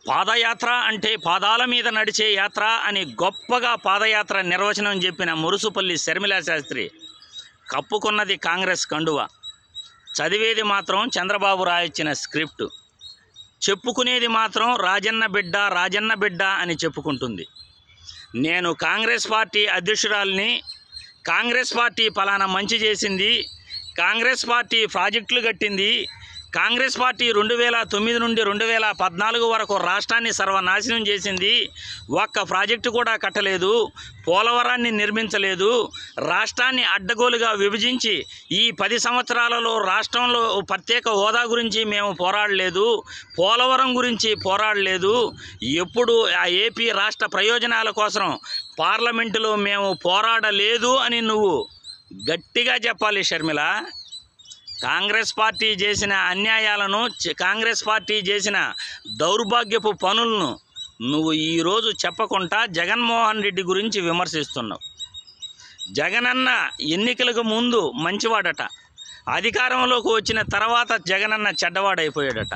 పాదయాత్ర అంటే పాదాల మీద నడిచే యాత్ర అని గొప్పగా పాదయాత్ర నిర్వచనం చెప్పిన మురుసుపల్లి శర్మిలా శాస్త్రి కప్పుకున్నది కాంగ్రెస్ కండువ. చదివేది మాత్రం చంద్రబాబు రాయిచ్చిన స్క్రిప్ట్. చెప్పుకునేది మాత్రం రాజన్న బిడ్డ అని చెప్పుకుంటుంది. నేను కాంగ్రెస్ పార్టీ అధ్యక్షురాలిని, కాంగ్రెస్ పార్టీ పలానా మంచి చేసింది, కాంగ్రెస్ పార్టీ ప్రాజెక్టులు కట్టింది, కాంగ్రెస్ పార్టీ 2009 నుండి 2014 వరకు రాష్ట్రాన్ని సర్వనాశనం చేసింది, ఒక్క ప్రాజెక్టు కూడా కట్టలేదు, పోలవరాన్ని నిర్మించలేదు, రాష్ట్రాన్ని అడ్డగోలుగా విభజించి ఈ 10 సంవత్సరాలలో రాష్ట్రంలో ప్రత్యేక హోదా గురించి మేము పోరాడలేదు, పోలవరం గురించి పోరాడలేదు, ఎప్పుడు ఆ ఏపీ రాష్ట్ర ప్రయోజనాల కోసం పార్లమెంటులో మేము పోరాడలేదు అని నువ్వు గట్టిగా చెప్పాలి షర్మిల. కాంగ్రెస్ పార్టీ చేసిన అన్యాయాలను, కాంగ్రెస్ పార్టీ చేసిన దౌర్భాగ్యపు పనులను నువ్వు ఈరోజు చెప్పకుండా జగన్మోహన్ రెడ్డి గురించి విమర్శిస్తున్నావు. జగనన్న ఎన్నికలకు ముందు మంచివాడట, అధికారంలోకి వచ్చిన తర్వాత జగనన్న చెడ్డవాడైపోయాడట.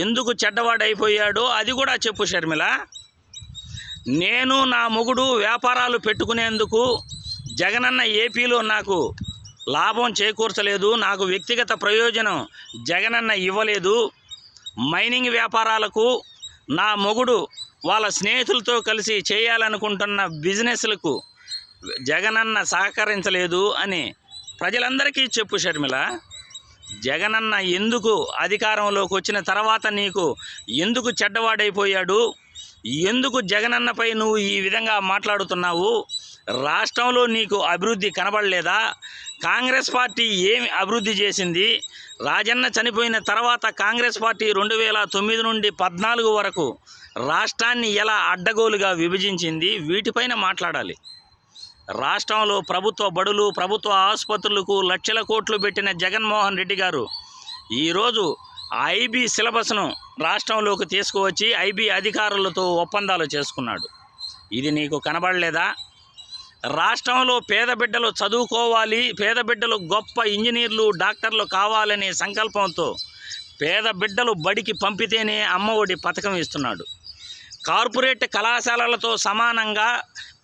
ఎందుకు చెడ్డవాడైపోయాడో అది కూడా చెప్పు షర్మిల. నేను నా మొగుడు వ్యాపారాలు పెట్టుకునేందుకు జగనన్న ఏపీలో నాకు లాభం చేకూర్చలేదు, నాకు వ్యక్తిగత ప్రయోజనం జగనన్న ఇవ్వలేదు, మైనింగ్ వ్యాపారాలకు నా మొగుడు వాళ్ళ స్నేహితులతో కలిసి చేయాలనుకుంటున్న బిజినెస్లకు జగనన్న సహకరించలేదు అని ప్రజలందరికీ చెప్పు షర్మిల. జగనన్న ఎందుకు అధికారంలోకి వచ్చిన తర్వాత నీకు ఎందుకు చెడ్డవాడైపోయాడు, ఎందుకు జగనన్నపై నువ్వు ఈ విధంగా మాట్లాడుతున్నావు, రాష్ట్రంలో నీకు అభివృద్ధి కనబడలేదా, కాంగ్రెస్ పార్టీ ఏమి అభివృద్ధి చేసింది, రాజన్న చనిపోయిన తర్వాత కాంగ్రెస్ పార్టీ 2009 నుండి 14 వరకు రాష్ట్రాన్ని ఎలా అడ్డగోలుగా విభజించింది, వీటిపైన మాట్లాడాలి. రాష్ట్రంలో ప్రభుత్వ బడులు, ప్రభుత్వ ఆసుపత్రులకు లక్షల కోట్లు పెట్టిన జగన్మోహన్ రెడ్డి గారు ఈరోజు ఐబీ సిలబస్ను రాష్ట్రంలోకి తీసుకువచ్చి ఐబీ అధికారులతో ఒప్పందాలు చేసుకున్నాడు. ఇది నీకు కనబడలేదా? రాష్ట్రంలో పేద బిడ్డలు చదువుకోవాలి, పేద బిడ్డలు గొప్ప ఇంజనీర్లు, డాక్టర్లు కావాలనే సంకల్పంతో పేద బిడ్డలు బడికి పంపితేనే అమ్మఒడి పథకం ఇస్తున్నాడు. కార్పొరేట్ కళాశాలలతో సమానంగా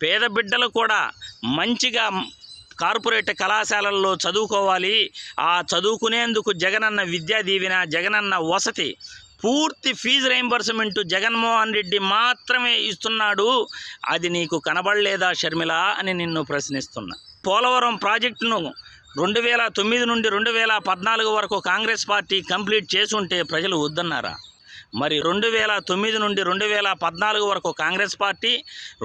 పేద బిడ్డలు కూడా మంచిగా కార్పొరేట్ కళాశాలల్లో చదువుకోవాలి. ఆ చదువుకునేందుకు జగనన్న విద్యా దీవెన, జగనన్న వసతి, పూర్తి ఫీజు రీయింబర్స్మెంట్ జగన్మోహన్ రెడ్డి మాత్రమే ఇస్తున్నాడు. అది నీకు కనబడలేదా షర్మిల అని నిన్ను ప్రశ్నిస్తున్నా. పోలవరం ప్రాజెక్టును 2009 నుండి 2014 వరకు కాంగ్రెస్ పార్టీ కంప్లీట్ చేసుంటే ప్రజలు వద్దన్నారా? మరి 2009 నుండి 2014 వరకు కాంగ్రెస్ పార్టీ,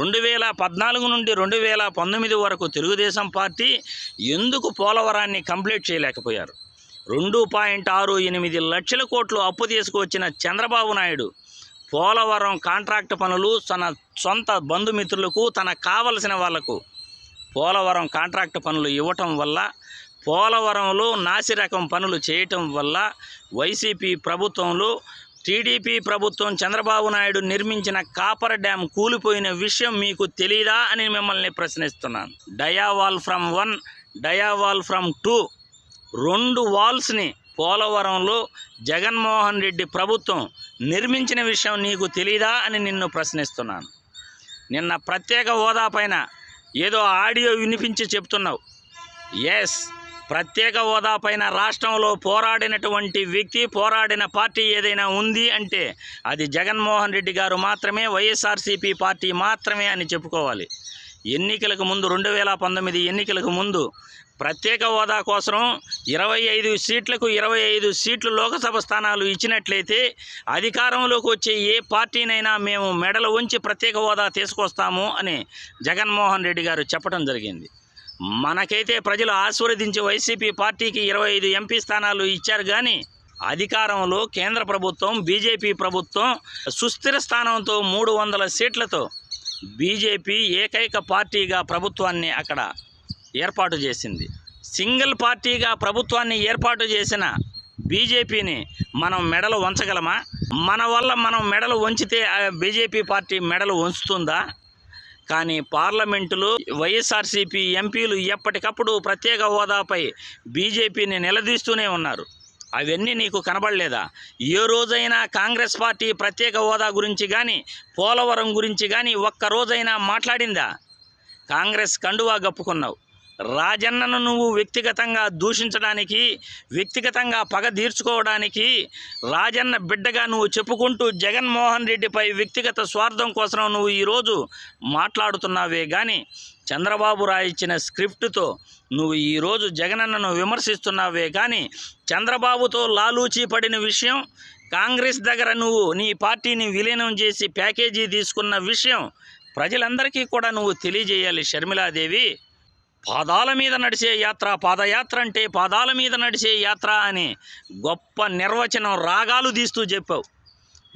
2014 నుండి 2019 వరకు తెలుగుదేశం పార్టీ ఎందుకు పోలవరాన్ని కంప్లీట్ చేయలేకపోయారు? 2.68 లక్షల కోట్లు అప్పు తీసుకువచ్చిన చంద్రబాబు నాయుడు పోలవరం కాంట్రాక్ట్ పనులు తన సొంత బంధుమిత్రులకు, తనకు కావలసిన వాళ్లకు పోలవరం కాంట్రాక్ట్ పనులు ఇవ్వటం వల్ల, పోలవరంలో నాసిరకం పనులు చేయటం వల్ల వైసీపీ ప్రభుత్వంలో టీడీపీ ప్రభుత్వం చంద్రబాబు నాయుడు నిర్మించిన కాపర్ డ్యామ్ కూలిపోయిన విషయం మీకు తెలీదా అని మిమ్మల్ని ప్రశ్నిస్తున్నాను. డయావాల్ ఫ్రమ్ 1, డయావాల్ ఫ్రమ్ 2, 2 వాల్స్ని పోలవరంలో జగన్మోహన్ రెడ్డి ప్రభుత్వం నిర్మించిన విషయం నీకు తెలీదా అని నిన్ను ప్రశ్నిస్తున్నాను. నిన్న ప్రత్యేక హోదా పైన ఏదో ఆడియో వినిపించి చెప్తున్నావు. ఎస్, ప్రత్యేక హోదా పైన రాష్ట్రంలో పోరాడినటువంటి వ్యక్తి, పోరాడిన పార్టీ ఏదైనా ఉంది అంటే అది జగన్మోహన్ రెడ్డి గారు మాత్రమే, వైఎస్ఆర్సీపీ పార్టీ మాత్రమే అని చెప్పుకోవాలి. ఎన్నికలకు ముందు 2019 ఎన్నికలకు ముందు ప్రత్యేక హోదా కోసం 25 సీట్లకు 25 సీట్లు లోకసభ స్థానాలు ఇచ్చినట్లయితే అధికారంలోకి వచ్చే ఏ పార్టీనైనా మేము మెడలు ఉంచి ప్రత్యేక హోదా తీసుకొస్తాము అని జగన్మోహన్ రెడ్డి గారు చెప్పడం జరిగింది. మనకైతే ప్రజలు ఆశీర్వదించి వైసీపీ పార్టీకి 25 ఎంపీ స్థానాలు ఇచ్చారు. కానీ అధికారంలో కేంద్ర ప్రభుత్వం, బీజేపీ ప్రభుత్వం సుస్థిర స్థానంతో 300 సీట్లతో బీజేపీ ఏకైక పార్టీగా ప్రభుత్వాన్ని అక్కడ ఏర్పాటు చేసింది. సింగిల్ పార్టీగా ప్రభుత్వాన్ని ఏర్పాటు చేసిన బీజేపీని మనం మెడలు వంచగలమా? మన వల్ల మనం మెడలు వంచితే బీజేపీ పార్టీ మెడలు వంచుతుందా? కానీ పార్లమెంటులో వైఎస్ఆర్సీపీ ఎంపీలు ఎప్పటికప్పుడు ప్రత్యేక హోదాపై బీజేపీని నిలదీస్తూనే ఉన్నారు. అవన్నీ నీకు కనబడలేదా? ఏ రోజైనా కాంగ్రెస్ పార్టీ ప్రత్యేక హోదా గురించి కానీ పోలవరం గురించి కానీ ఒక్కరోజైనా మాట్లాడిందా? కాంగ్రెస్ కండువా కప్పుకున్నావు. రాజన్నను నువ్వు వ్యక్తిగతంగా దూషించడానికి, వ్యక్తిగతంగా పగ తీర్చుకోవడానికి, రాజన్న బిడ్డగా నువ్వు చెప్పుకుంటూ జగన్మోహన్ రెడ్డిపై వ్యక్తిగత స్వార్థం కోసం నువ్వు ఈరోజు మాట్లాడుతున్నావే కానీ చంద్రబాబు రాయించిన స్క్రిప్టుతో నువ్వు ఈరోజు జగనన్నను విమర్శిస్తున్నావే కానీ చంద్రబాబుతో లాలూచీ పడిన విషయం, కాంగ్రెస్ దగ్గర నువ్వు నీ పార్టీని విలీనం చేసి ప్యాకేజీ తీసుకున్న విషయం ప్రజలందరికీ కూడా నువ్వు తెలియజేయాలి. షర్మిలాదేవి, పాదాల మీద నడిచే యాత్ర, పాదయాత్ర అంటే పాదాల మీద నడిచే యాత్ర అని గొప్ప నిర్వచనం రాగాలు తీస్తూ చెప్పావు.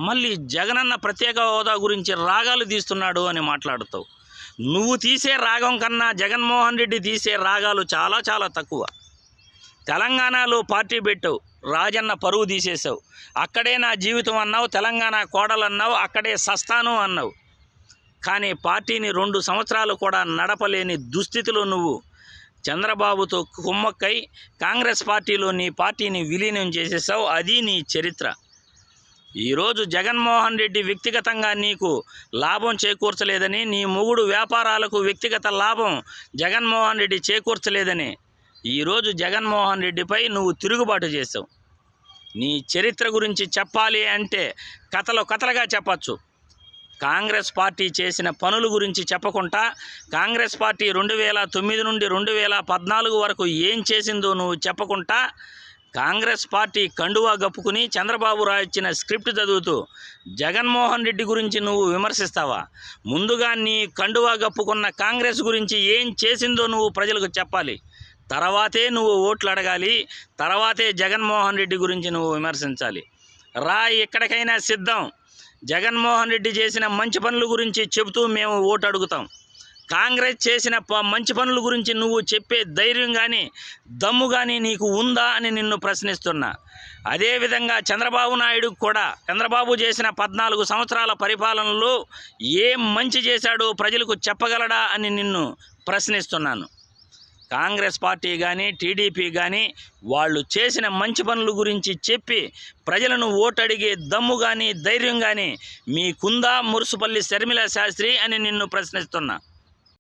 మళ్ళీ జగనన్న ప్రత్యేక హోదా గురించి రాగాలు తీస్తున్నాడు అని మాట్లాడుతావు. నువ్వు తీసే రాగం కన్నా జగన్మోహన్ రెడ్డి తీసే రాగాలు చాలా చాలా తక్కువ. తెలంగాణలో పార్టీ పెట్టావు, రాజన్న పరువు తీసేసావు. అక్కడే నా జీవితం అన్నావు, తెలంగాణ కోడలన్నావు, అక్కడే సస్తాను అన్నావు. కానీ పార్టీని 2 సంవత్సరాలు కూడా నడపలేని దుస్థితిలో నువ్వు చంద్రబాబుతో కుమ్మక్కై కాంగ్రెస్ పార్టీలో నీ పార్టీని విలీనం చేసేసావు. అది నీ చరిత్ర. ఈరోజు జగన్మోహన్ రెడ్డి వ్యక్తిగతంగా నీకు లాభం చేకూర్చలేదని, నీ మొగుడు వ్యాపారాలకు వ్యక్తిగత లాభం జగన్మోహన్ రెడ్డి చేకూర్చలేదని ఈరోజు జగన్మోహన్ రెడ్డిపై నువ్వు తిరుగుబాటు చేసావు. నీ చరిత్ర గురించి చెప్పాలి అంటే కథలుగా చెప్పచ్చు. కాంగ్రెస్ పార్టీ చేసిన పనుల గురించి చెప్పకుండా కాంగ్రెస్ పార్టీ 2009 నుండి 2014 వరకు ఏం చేసిందో నువ్వు చెప్పకుండా కాంగ్రెస్ పార్టీ కండువా గప్పుకుని చంద్రబాబు రాయించిన స్క్రిప్ట్ చదువుతూ జగన్మోహన్ రెడ్డి గురించి నువ్వు విమర్శిస్తావా? ముందుగా నీ కండువా గప్పుకున్న కాంగ్రెస్ గురించి ఏం చేసిందో నువ్వు ప్రజలకు చెప్పాలి. తర్వాతే నువ్వు ఓట్లు అడగాలి. తర్వాతే జగన్మోహన్ రెడ్డి గురించి నువ్వు విమర్శించాలి. ఎక్కడికైనా సిద్ధం. జగన్మోహన్ రెడ్డి చేసిన మంచి పనుల గురించి చెబుతూ మేము ఓటు అడుగుతాం. కాంగ్రెస్ చేసిన మంచి పనుల గురించి నువ్వు చెప్పే ధైర్యం కానీ దమ్ము కానీ నీకు ఉందా అని నిన్ను ప్రశ్నిస్తున్నా. అదేవిధంగా చంద్రబాబు నాయుడు కూడా చంద్రబాబు చేసిన 14 సంవత్సరాల పరిపాలనలో ఏం మంచి చేశాడో ప్రజలకు చెప్పగలడా అని నిన్ను ప్రశ్నిస్తున్నాను. కాంగ్రెస్ పార్టీ కానీ టీడీపీ కానీ వాళ్ళు చేసిన మంచి పనుల గురించి చెప్పి ప్రజలను ఓటడిగే దమ్ము కానీ ధైర్యం కానీ మీకుందా మురుసుపల్లి శర్మిలా శాస్త్రి అని నిన్ను ప్రశ్నిస్తున్నా.